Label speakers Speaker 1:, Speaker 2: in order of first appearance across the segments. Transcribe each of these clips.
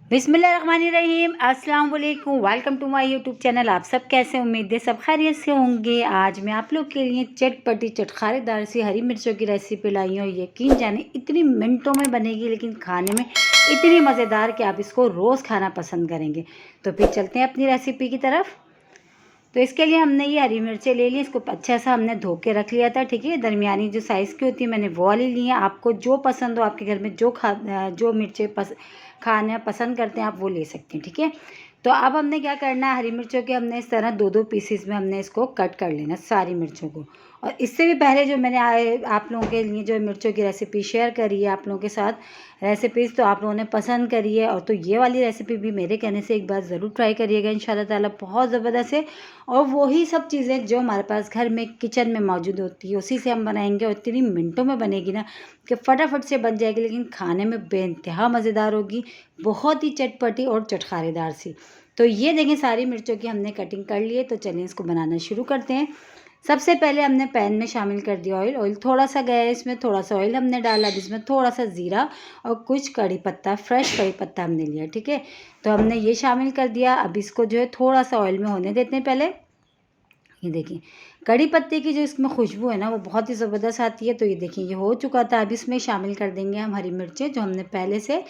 Speaker 1: बिस्मिल्लाहिर्रहमानिर्रहीम, अस्सलाम वालेकुम। Welcome to my YouTube channel. आप सब कैसे, उम्मीद है सब खैरियत से होंगे। आज मैं आप लोग के लिए चटपटी चटखारेदार सी हरी मिर्चों की रेसिपी लाई हूँ। यकीन जाने इतनी मिनटों में बनेगी, लेकिन खाने में इतनी मज़ेदार कि आप इसको रोज़ खाना पसंद करेंगे। तो फिर चलते हैं अपनी रेसिपी की तरफ। तो इसके लिए हमने ये हरी मिर्चें ले ली, इसको अच्छा सा हमने धो के रख लिया था। ठीक है, दरमियानी जो साइज़ की होती है मैंने वो वाली ली है। आपको जो पसंद हो, आपके घर में जो मिर्चें खाना पसंद करते हैं आप वो ले सकते हैं। ठीक है, तो अब हमने क्या करना है, हरी मिर्चों के हमने इस तरह दो पीसेस में हमने इसको कट कर लेना सारी मिर्चों को। और इससे भी पहले जो मैंने आप लोगों के लिए जो मिर्चों की रेसिपी शेयर करी है आप लोगों के साथ रेसिपीज़, तो आप लोगों ने पसंद करी है। और तो ये वाली रेसिपी भी मेरे कहने से एक बार ज़रूर ट्राई करिएगा, इंशाल्लाह ताला बहुत ज़बरदस्त है। और वही सब चीज़ें जो हमारे पास घर में किचन में मौजूद होती है उसी से हम बनाएंगे, और इतनी मिनटों में बनेगी ना कि फटाफट से बन जाएगी, लेकिन खाने में बेइंतहा मज़ेदार होगी, बहुत ही चटपटी और चटखारेदार सी। तो ये देखें सारी मिर्चों की हमने कटिंग कर ली है। तो चलिए इसको बनाना शुरू करते हैं। सबसे पहले हमने पैन में शामिल कर दिया ऑयल थोड़ा सा गया, इसमें थोड़ा सा ऑयल हमने डाला, अब इसमें थोड़ा सा ज़ीरा और कुछ कड़ी पत्ता, फ्रेश कड़ी पत्ता हमने लिया। ठीक है, तो हमने ये शामिल कर दिया। अब इसको जो है थोड़ा सा ऑयल में होने देते हैं पहले। ये देखिए कड़ी पत्ते की जो इसमें खुशबू है ना वो बहुत ही ज़बरदस्त आती है। तो ये देखिए ये हो चुका था। अब इसमें शामिल कर देंगे हम हरी मिर्चें जो हमने पहले से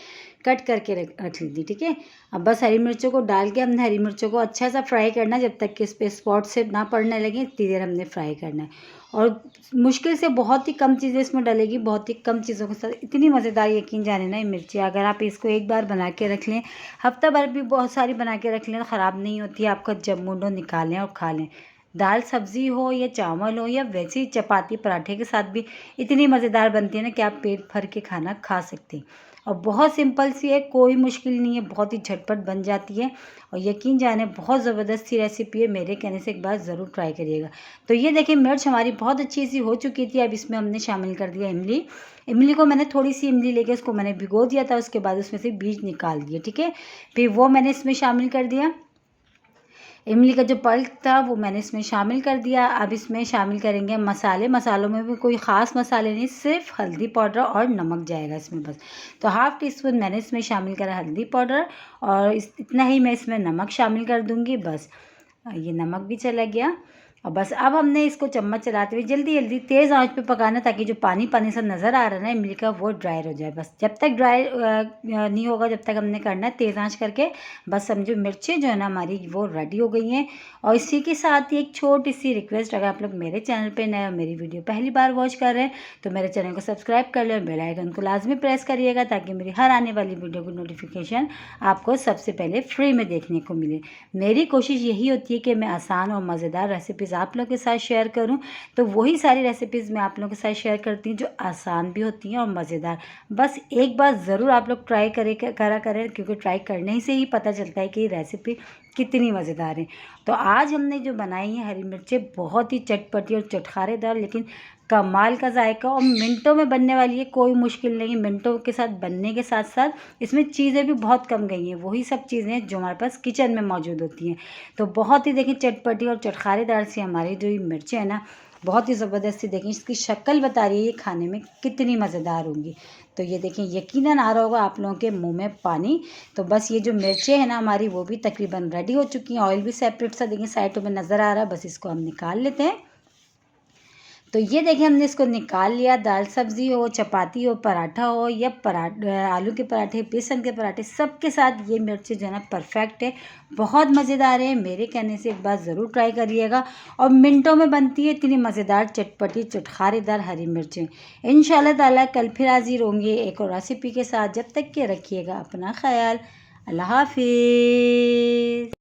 Speaker 1: कट करके रख ली थी। ठीक है, अब बस हरी मिर्चों को डाल के हमने हरी मिर्चों को अच्छा सा फ्राई करना है, जब तक कि इस पर स्पॉट से ना पड़ने लगे इतनी देर हमने फ्राई करना है। और मुश्किल से बहुत ही कम चीज़ें इसमें डलेगी, बहुत ही कम चीज़ों के साथ इतनी मज़ेदार, यकीन जाने ना ये मिर्ची अगर आप इसको एक बार बना के रख लें, हफ्ता भर भी बहुत सारी बना के रख लें तो ख़राब नहीं होती है। आपका जब मूड हो निकालें और खा लें। दाल सब्ज़ी हो या चावल हो या वैसे ही चपाती पराठे के साथ भी इतनी मज़ेदार बनती है ना कि आप पेट भर के खाना खा सकते हैं। और बहुत सिंपल सी है, कोई मुश्किल नहीं है, बहुत ही झटपट बन जाती है। और यकीन जाने बहुत ज़बरदस्त सी रेसिपी है, मेरे कहने से एक बार ज़रूर ट्राई करिएगा। तो ये देखिए मिर्च हमारी बहुत अच्छी सी हो चुकी थी। अब इसमें हमने शामिल कर दिया इमली। इमली को मैंने थोड़ी सी इमली लेके उसको मैंने भिगो दिया था, उसके बाद उसमें से बीज निकाल दिए। ठीक है, फिर वो मैंने इसमें शामिल कर दिया। इमली का जो पल्प था वो मैंने इसमें शामिल कर दिया। अब इसमें शामिल करेंगे मसाले। मसालों में भी कोई ख़ास मसाले नहीं, सिर्फ हल्दी पाउडर और नमक जाएगा इसमें बस। तो हाफ़ टी स्पून मैंने इसमें शामिल करा हल्दी पाउडर, और इतना ही मैं इसमें नमक शामिल कर दूँगी बस। ये नमक भी चला गया। और बस अब हमने इसको चम्मच चलाते हुए जल्दी जल्दी तेज़ आंच पे पकाना, ताकि जो पानी पानी सा नज़र आ रहा है ना इमली का वो ड्राई हो जाए। बस जब तक ड्राई नहीं होगा जब तक हमने करना है तेज़ आंच करके। बस समझो मिर्चें जो है ना हमारी वो रेडी हो गई हैं। और इसी के साथ ही एक छोटी सी रिक्वेस्ट, अगर आप लोग मेरे चैनल पे नए और मेरी वीडियो पहली बार वॉच कर रहे हैं तो मेरे चैनल को सब्सक्राइब कर लें और बेल आइकन को लाजमी प्रेस करिएगा, ताकि मेरी हर आने वाली वीडियो की नोटिफिकेशन आपको सबसे पहले फ्री में देखने को मिले। मेरी कोशिश यही होती है कि मैं आसान और मज़ेदार रेसिपीज़ आप लोगों के साथ शेयर करूं, तो वही सारी रेसिपीज़ मैं आप लोगों के साथ शेयर करती हूँ जो आसान भी होती हैं और मज़ेदार। बस एक बार ज़रूर आप लोग ट्राई करें, क्योंकि ट्राई करने से ही पता चलता है कि ये रेसिपी कितनी मज़ेदार है। तो आज हमने जो बनाई है हरी मिर्चें बहुत ही चटपटी और चटखारेदार, लेकिन कमाल का जायका और मिनटों में बनने वाली है, कोई मुश्किल नहीं। मिनटों के साथ बनने के साथ साथ इसमें चीज़ें भी बहुत कम गई हैं, वही सब चीज़ें जो हमारे पास किचन में मौजूद होती हैं। तो बहुत ही देखिए चटपटी और चटखारेदार सी हमारी जो ये मिर्चें हैं ना बहुत ही ज़बरदस्त सी, देखिए इसकी शक्ल बता रही है ये खाने में कितनी मज़ेदार होंगी। तो ये देखें यकीनन आ रहा होगा आप लोगों के मुंह में पानी। तो बस ये जो मिर्चें हैं ना हमारी वो भी तकरीबन रेडी हो चुकी हैं। ऑयल भी सेपरेट सा देखिए साइडों में नज़र आ रहा है, बस इसको हम निकाल लेते हैं। तो ये देखिए हमने इसको निकाल लिया। दाल सब्ज़ी हो, चपाती हो, पराठा हो या आलू के पराठे, बेसन के पराठे, सबके साथ ये मिर्ची जो है ना परफेक्ट है, बहुत मज़ेदार है। मेरे कहने से एक बार ज़रूर ट्राई करिएगा। और मिनटों में बनती है इतनी मज़ेदार चटपटी चटखारेदार हरी मिर्चें। इंशाल्लाह ताला कल फिर हाजिर होंगे एक और रेसिपी के साथ। जब तक के रखिएगा अपना ख्याल। अल्लाह हाफिज़।